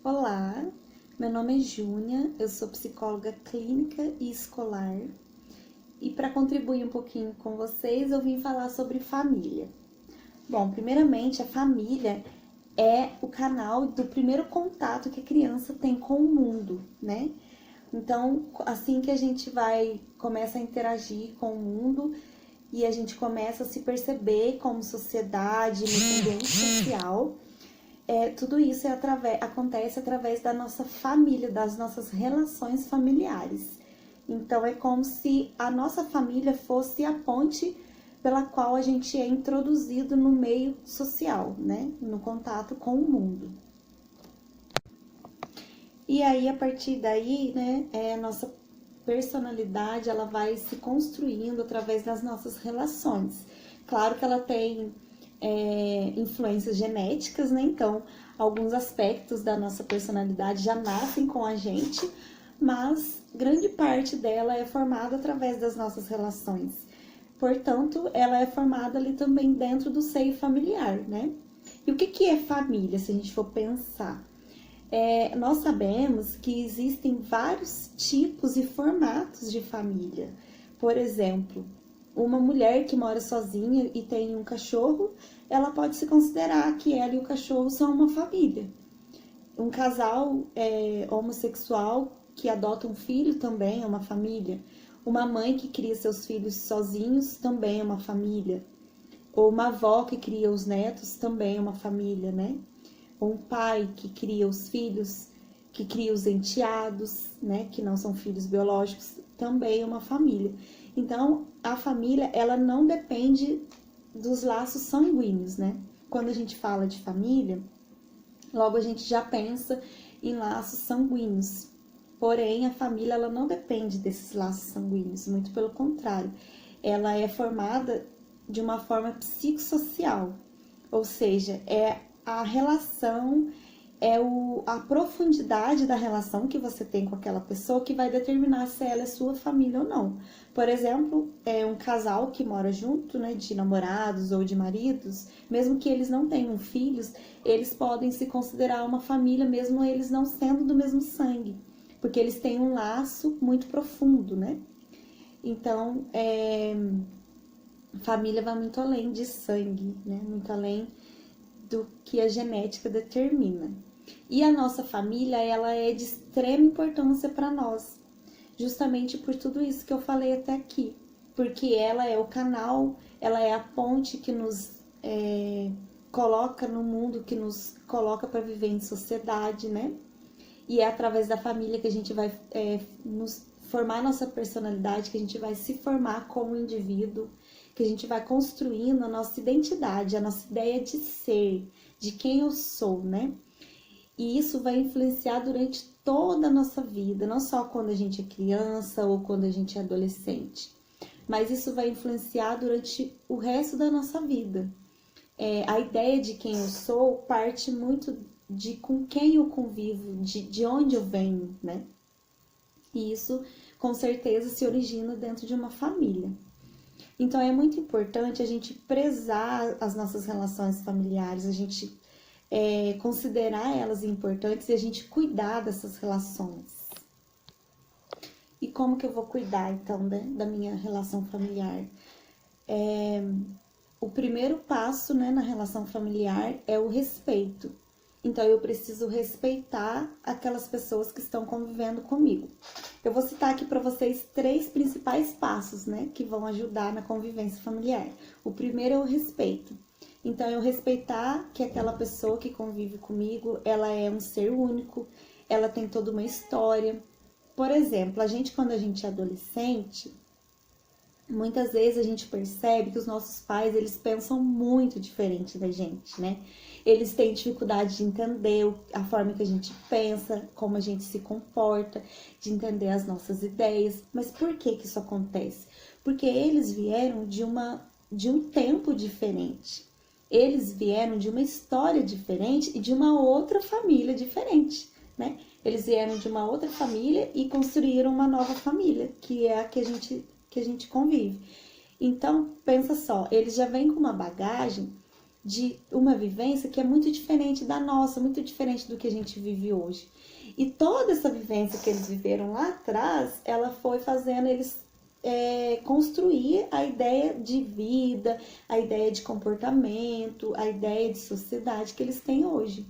Olá, meu nome é Júnia, eu sou psicóloga clínica e escolar e para contribuir um pouquinho com vocês eu vim falar sobre família. Bom, primeiramente a família é o canal do primeiro contato que a criança tem com o mundo, né? Então, assim que a gente começa a interagir com o mundo e a gente começa a se perceber como sociedade, nesse ambiente social, tudo isso acontece através da nossa família, das nossas relações familiares. Então, é como se a nossa família fosse a ponte pela qual a gente é introduzido no meio social, né? No contato com o mundo. E aí, a partir daí, né, a nossa personalidade, ela vai se construindo através das nossas relações. Claro que ela tem influências genéticas, né? Então, alguns aspectos da nossa personalidade já nascem com a gente, mas grande parte dela é formada através das nossas relações. Portanto, ela é formada ali também dentro do seio familiar, né? E o que é família, se a gente for pensar? Nós sabemos que existem vários tipos e formatos de família. Por exemplo, uma mulher que mora sozinha e tem um cachorro, ela pode se considerar que ela e o cachorro são uma família. Um casal homossexual que adota um filho também é uma família. Uma mãe que cria seus filhos sozinhos também é uma família. Ou uma avó que cria os netos também é uma família, né? Ou um pai que cria os filhos, que cria os enteados, né? Que não são filhos biológicos, também é uma família. Então, a família, ela não depende dos laços sanguíneos, né? Quando a gente fala de família, logo a gente já pensa em laços sanguíneos. Porém, a família, ela não depende desses laços sanguíneos, muito pelo contrário. Ela é formada de uma forma psicossocial, ou seja, a relação, a profundidade da relação que você tem com aquela pessoa que vai determinar se ela é sua família ou não. Por exemplo, um casal que mora junto, né, de namorados ou de maridos, mesmo que eles não tenham filhos, eles podem se considerar uma família, mesmo eles não sendo do mesmo sangue, porque eles têm um laço muito profundo, né? Então, família vai muito além de sangue, né? Muito além do que a genética determina. E a nossa família, ela é de extrema importância para nós, justamente por tudo isso que eu falei até aqui, porque ela é o canal, ela é a ponte que nos coloca no mundo, que nos coloca para viver em sociedade, né? E é através da família que a gente vai nos formar a nossa personalidade, que a gente vai se formar como indivíduo, que a gente vai construindo a nossa identidade, a nossa ideia de ser, de quem eu sou, né? E isso vai influenciar durante toda a nossa vida, não só quando a gente é criança ou quando a gente é adolescente, mas isso vai influenciar durante o resto da nossa vida. A ideia de quem eu sou parte muito de com quem eu convivo, de onde eu venho, né? E isso, com certeza, se origina dentro de uma família. Então, é muito importante a gente prezar as nossas relações familiares, a gente considerar elas importantes e a gente cuidar dessas relações. E como que eu vou cuidar, então, né, da minha relação familiar? O primeiro passo, né, na relação familiar é o respeito. Então, eu preciso respeitar aquelas pessoas que estão convivendo comigo. Eu vou citar aqui para vocês 3 principais passos, né, que vão ajudar na convivência familiar. O primeiro é o respeito. Então, eu respeitar que aquela pessoa que convive comigo, ela é um ser único, ela tem toda uma história. Por exemplo, quando a gente é adolescente, muitas vezes a gente percebe que os nossos pais, eles pensam muito diferente da gente, né? Eles têm dificuldade de entender a forma que a gente pensa, como a gente se comporta, de entender as nossas ideias. Mas por que isso acontece? Porque eles vieram de um tempo diferente. Eles vieram de uma história diferente e de uma outra família diferente, né? Eles vieram de uma outra família e construíram uma nova família, que é a que a gente convive. Então, pensa só, eles já vêm com uma bagagem de uma vivência que é muito diferente da nossa, muito diferente do que a gente vive hoje. E toda essa vivência que eles viveram lá atrás, ela foi fazendo eles construir a ideia de vida, a ideia de comportamento, a ideia de sociedade que eles têm hoje.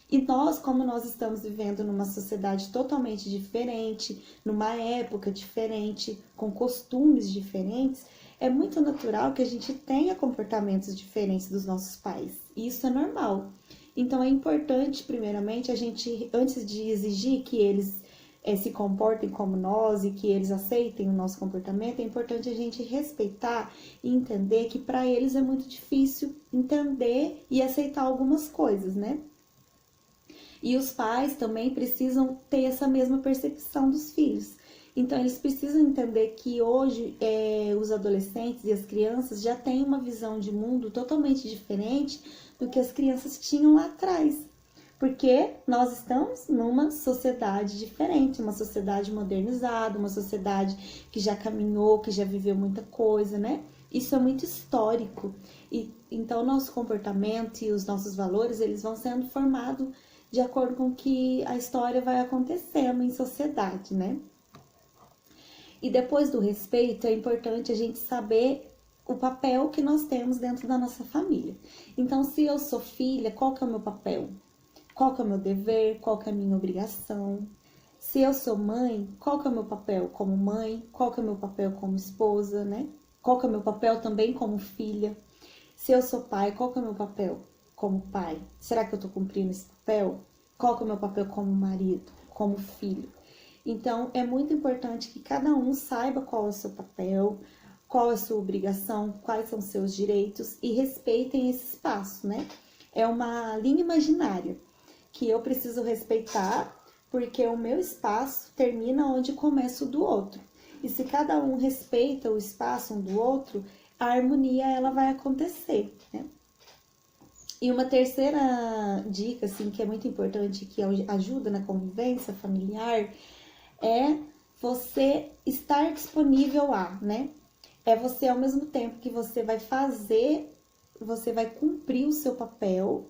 E nós, como nós estamos vivendo numa sociedade totalmente diferente, numa época diferente, com costumes diferentes, é muito natural que a gente tenha comportamentos diferentes dos nossos pais. E isso é normal. Então é importante, primeiramente, a gente, antes de exigir que eles se comportem como nós e que eles aceitem o nosso comportamento, é importante a gente respeitar e entender que para eles é muito difícil entender e aceitar algumas coisas, né? E os pais também precisam ter essa mesma percepção dos filhos. Então, eles precisam entender que hoje os adolescentes e as crianças já têm uma visão de mundo totalmente diferente do que as crianças tinham lá atrás. Porque nós estamos numa sociedade diferente, uma sociedade modernizada, uma sociedade que já caminhou, que já viveu muita coisa, né? Isso é muito histórico. E então, nosso comportamento e os nossos valores, eles vão sendo formados de acordo com o que a história vai acontecendo em sociedade, né? E depois do respeito, é importante a gente saber o papel que nós temos dentro da nossa família. Então, se eu sou filha, qual que é o meu papel? Qual que é o meu dever? Qual que é a minha obrigação? Se eu sou mãe, qual que é o meu papel como mãe? Qual que é o meu papel como esposa, né? Qual que é o meu papel também como filha? Se eu sou pai, qual que é o meu papel como pai? Será que eu tô cumprindo esse papel? Qual que é o meu papel como marido, como filho? Então, é muito importante que cada um saiba qual é o seu papel, qual é a sua obrigação, quais são os seus direitos e respeitem esse espaço, né? É uma linha imaginária que eu preciso respeitar, porque o meu espaço termina onde começa o do outro. E se cada um respeita o espaço um do outro, a harmonia ela vai acontecer, né? E uma terceira dica, assim, que é muito importante, que ajuda na convivência familiar, é você estar disponível a, né? É você, ao mesmo tempo que você vai fazer, você vai cumprir o seu papel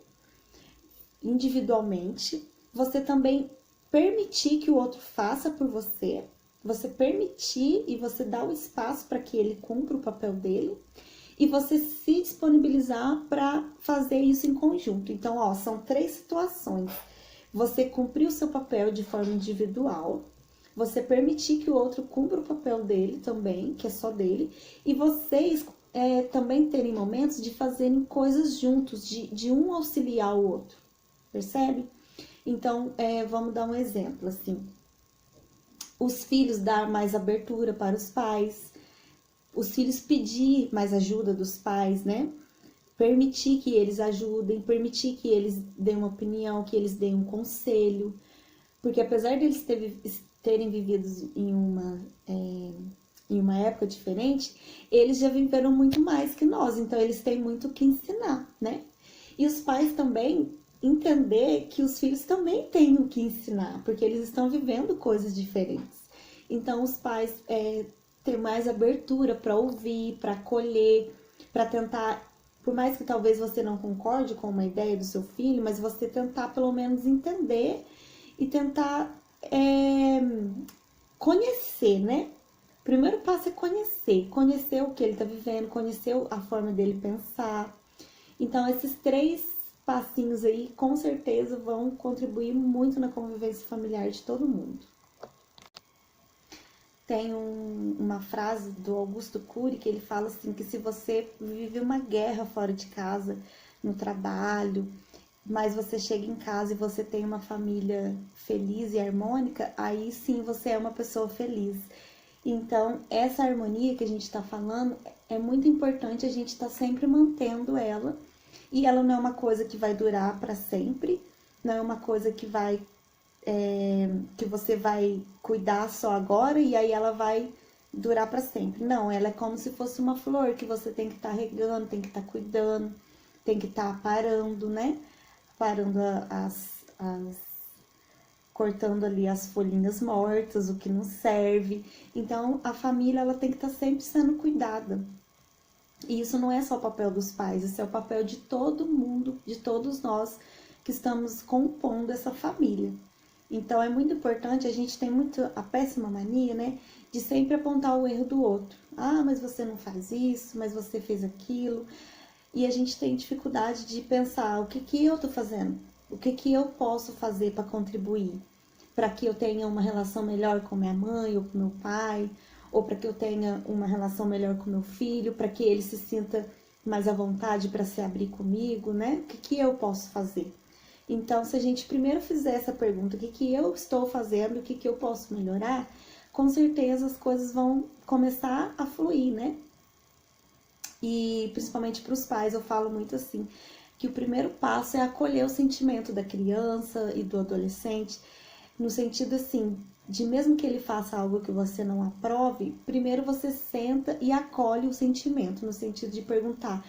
individualmente, você também permitir que o outro faça por você, você permitir e você dar o espaço para que ele cumpra o papel dele, e você se disponibilizar para fazer isso em conjunto. Então, ó, são 3 situações. Você cumprir o seu papel de forma individual, você permitir que o outro cumpra o papel dele também, que é só dele, e vocês também terem momentos de fazerem coisas juntos, de um auxiliar o outro, percebe? Então, vamos dar um exemplo, assim. Os filhos dar mais abertura para os pais, os filhos pedir mais ajuda dos pais, né? Permitir que eles ajudem, permitir que eles deem uma opinião, que eles deem um conselho. Porque apesar de eles terem vivido em uma época diferente, eles já viveram muito mais que nós, então eles têm muito o que ensinar, né? E os pais também entender que os filhos também têm o que ensinar, porque eles estão vivendo coisas diferentes. Então os pais ter mais abertura para ouvir, para acolher, para tentar, por mais que talvez você não concorde com uma ideia do seu filho, mas você tentar pelo menos entender e tentar conhecer, né? O primeiro passo é conhecer o que ele tá vivendo, conhecer a forma dele pensar. Então, esses 3 passinhos aí, com certeza, vão contribuir muito na convivência familiar de todo mundo. Tem uma frase do Augusto Cury que ele fala assim, que se você vive uma guerra fora de casa, no trabalho, mas você chega em casa e você tem uma família feliz e harmônica, aí sim você é uma pessoa feliz. Então, essa harmonia que a gente está falando, é muito importante a gente estar sempre mantendo ela, e ela não é uma coisa que vai durar para sempre, não é uma coisa que que você vai cuidar só agora e aí ela vai durar para sempre. Não, ela é como se fosse uma flor que você tem que estar regando, tem que estar cuidando, tem que estar parando, né? Parando cortando ali as folhinhas mortas, o que não serve. Então, a família ela tem que estar sempre sendo cuidada. E isso não é só o papel dos pais, isso é o papel de todo mundo, de todos nós que estamos compondo essa família. Então é muito importante, a gente tem muito a péssima mania, né, de sempre apontar o erro do outro. Ah, mas você não faz isso, mas você fez aquilo. E a gente tem dificuldade de pensar o que que eu tô fazendo, o que que eu posso fazer para contribuir, para que eu tenha uma relação melhor com minha mãe ou com meu pai, ou para que eu tenha uma relação melhor com meu filho, para que ele se sinta mais à vontade para se abrir comigo, né? O que que eu posso fazer? Então, se a gente primeiro fizer essa pergunta, o que que eu estou fazendo, o que que eu posso melhorar, com certeza as coisas vão começar a fluir, né? E principalmente para os pais, eu falo muito assim, que o primeiro passo é acolher o sentimento da criança e do adolescente, no sentido assim, de mesmo que ele faça algo que você não aprove, primeiro você senta e acolhe o sentimento, no sentido de perguntar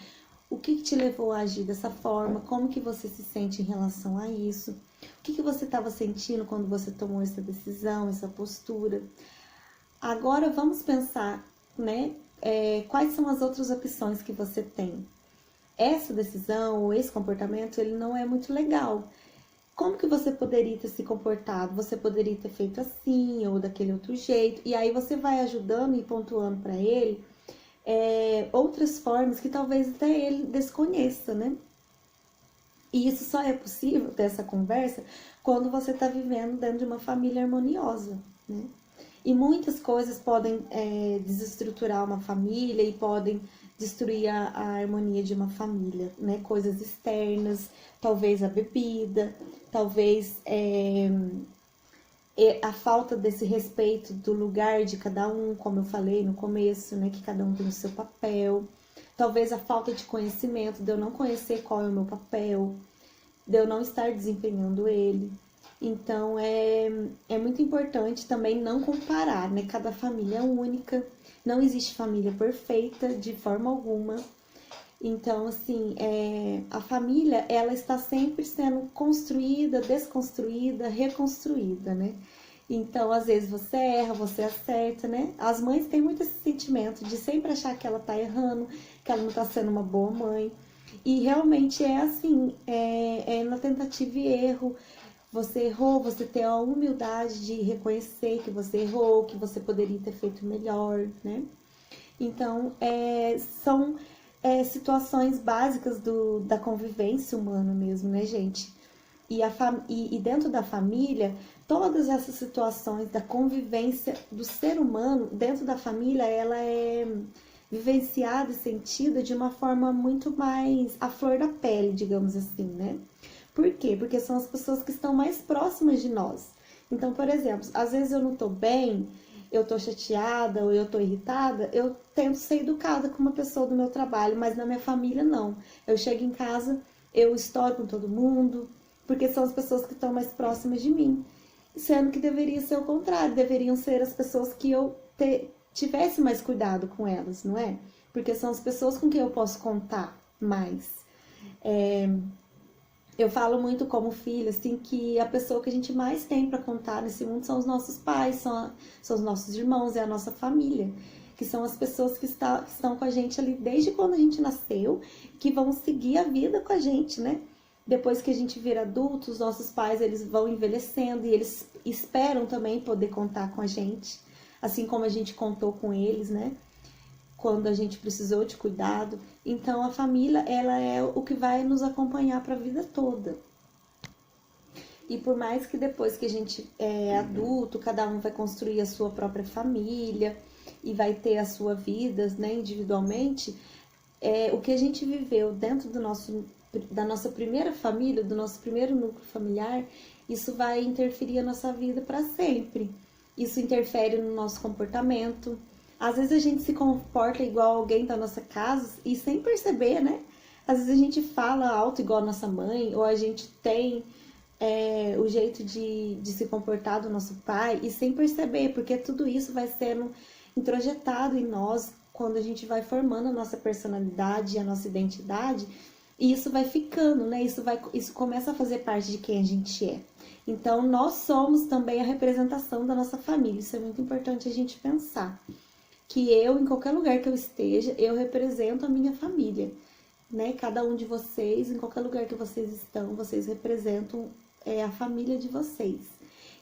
o que te levou a agir dessa forma, como que você se sente em relação a isso, o que você estava sentindo quando você tomou essa decisão, essa postura. Agora vamos pensar, né, quais são as outras opções que você tem. Essa decisão ou esse comportamento, ele não é muito legal. Como que você poderia ter se comportado? Você poderia ter feito assim ou daquele outro jeito. E aí você vai ajudando e pontuando para ele outras formas que talvez até ele desconheça, né? E isso só é possível ter essa conversa quando você está vivendo dentro de uma família harmoniosa, né? E muitas coisas podem desestruturar uma família e podem destruir a harmonia de uma família, né? Coisas externas, talvez a bebida, talvez a falta desse respeito do lugar de cada um, como eu falei no começo, né? Que cada um tem o seu papel. Talvez a falta de conhecimento, de eu não conhecer qual é o meu papel, de eu não estar desempenhando ele. Então, é muito importante também não comparar, né? Cada família é única, não existe família perfeita de forma alguma. Então, assim, a família, ela está sempre sendo construída, desconstruída, reconstruída, né? Então, às vezes você erra, você acerta, né? As mães têm muito esse sentimento de sempre achar que ela tá errando, que ela não tá sendo uma boa mãe. E realmente é assim, é na tentativa e erro. Você errou, você ter a humildade de reconhecer que você errou, que você poderia ter feito melhor, né? Então, são situações básicas da convivência humana mesmo, né, gente? E dentro da família, todas essas situações da convivência do ser humano dentro da família, ela é vivenciada e sentida de uma forma muito mais à flor da pele, digamos assim, né? Por quê? Porque são as pessoas que estão mais próximas de nós. Então, por exemplo, às vezes eu não tô bem, eu tô chateada ou eu tô irritada, eu tento ser educada com uma pessoa do meu trabalho, mas na minha família não. Eu chego em casa, eu estouro com todo mundo, porque são as pessoas que estão mais próximas de mim. Sendo que deveria ser o contrário, deveriam ser as pessoas que eu tivesse mais cuidado com elas, não é? Porque são as pessoas com quem eu posso contar mais. Eu falo muito como filha, assim, que a pessoa que a gente mais tem para contar nesse mundo são os nossos pais, são os nossos irmãos, é a nossa família. Que são as pessoas que estão com a gente ali desde quando a gente nasceu, que vão seguir a vida com a gente, né? Depois que a gente vira adulto, os nossos pais, eles vão envelhecendo e eles esperam também poder contar com a gente, assim como a gente contou com eles, né? Quando a gente precisou de cuidado. Então, a família, ela é o que vai nos acompanhar para a vida toda. E por mais que depois que a gente é adulto, cada um vai construir a sua própria família e vai ter a sua vida, né, individualmente, o que a gente viveu dentro da nossa primeira família, do nosso primeiro núcleo familiar, isso vai interferir na nossa vida para sempre. Isso interfere no nosso comportamento. Às vezes a gente se comporta igual alguém da nossa casa e sem perceber, né? Às vezes a gente fala alto igual a nossa mãe, ou a gente tem o jeito de se comportar do nosso pai e sem perceber, porque tudo isso vai sendo introjetado em nós quando a gente vai formando a nossa personalidade e a nossa identidade, e isso vai ficando, né? Isso começa a fazer parte de quem a gente é. Então, nós somos também a representação da nossa família. Isso é muito importante a gente pensar. que eu, em qualquer lugar que eu esteja, eu represento a minha família, né? Cada um de vocês, em qualquer lugar que vocês estão, vocês representam a família de vocês.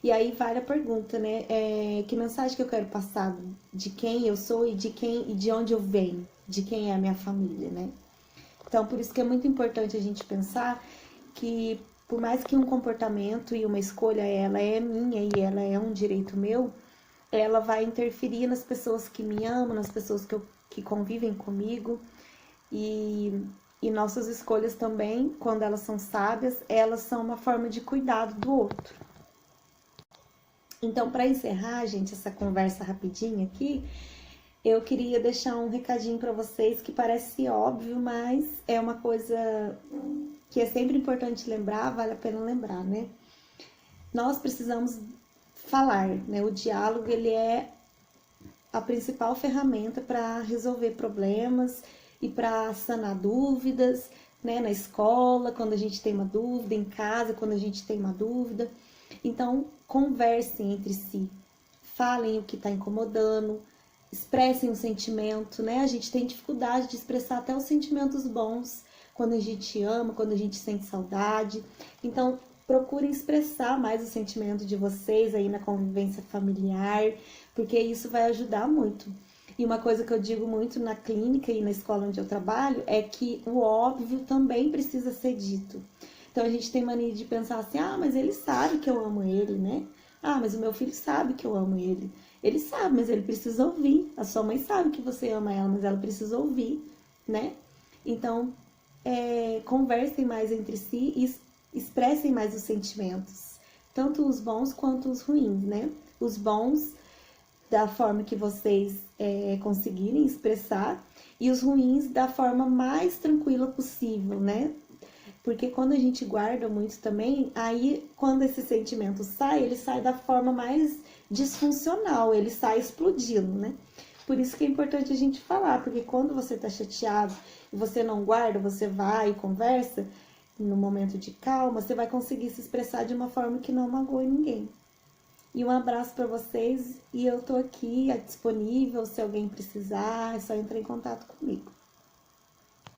E aí vale a pergunta, né? Que mensagem que eu quero passar de quem eu sou e de onde eu venho, de quem é a minha família, né? Então, por isso que é muito importante a gente pensar que, por mais que um comportamento e uma escolha, ela é minha e ela é um direito meu, ela vai interferir nas pessoas que me amam, nas pessoas que convivem comigo. E nossas escolhas também, quando elas são sábias, elas são uma forma de cuidado do outro. Então, para encerrar, gente, essa conversa rapidinha aqui, eu queria deixar um recadinho para vocês que parece óbvio, mas é uma coisa que é sempre importante lembrar, vale a pena lembrar, né? Nós precisamos falar, né? O diálogo, ele é a principal ferramenta para resolver problemas e para sanar dúvidas, né? Na escola, quando a gente tem uma dúvida, em casa, quando a gente tem uma dúvida. Então, conversem entre si, falem o que está incomodando, expressem o sentimento, né? A gente tem dificuldade de expressar até os sentimentos bons quando a gente ama, quando a gente sente saudade. Então, procurem expressar mais o sentimento de vocês aí na convivência familiar, porque isso vai ajudar muito. E uma coisa que eu digo muito na clínica e na escola onde eu trabalho é que o óbvio também precisa ser dito. Então a gente tem mania de pensar assim, mas ele sabe que eu amo ele, né? Mas o meu filho sabe que eu amo ele. Ele sabe, mas ele precisa ouvir. A sua mãe sabe que você ama ela, mas ela precisa ouvir, né? Então, conversem mais entre si e expressem mais os sentimentos, tanto os bons quanto os ruins, né? Os bons da forma que vocês conseguirem expressar e os ruins da forma mais tranquila possível, né? Porque quando a gente guarda muito também, aí quando esse sentimento sai, ele sai da forma mais disfuncional, ele sai explodindo, né? Por isso que é importante a gente falar, porque quando você tá chateado e você não guarda, você vai e conversa, no momento de calma, você vai conseguir se expressar de uma forma que não magoe ninguém. E um abraço para vocês e eu tô aqui disponível, se alguém precisar, é só entrar em contato comigo.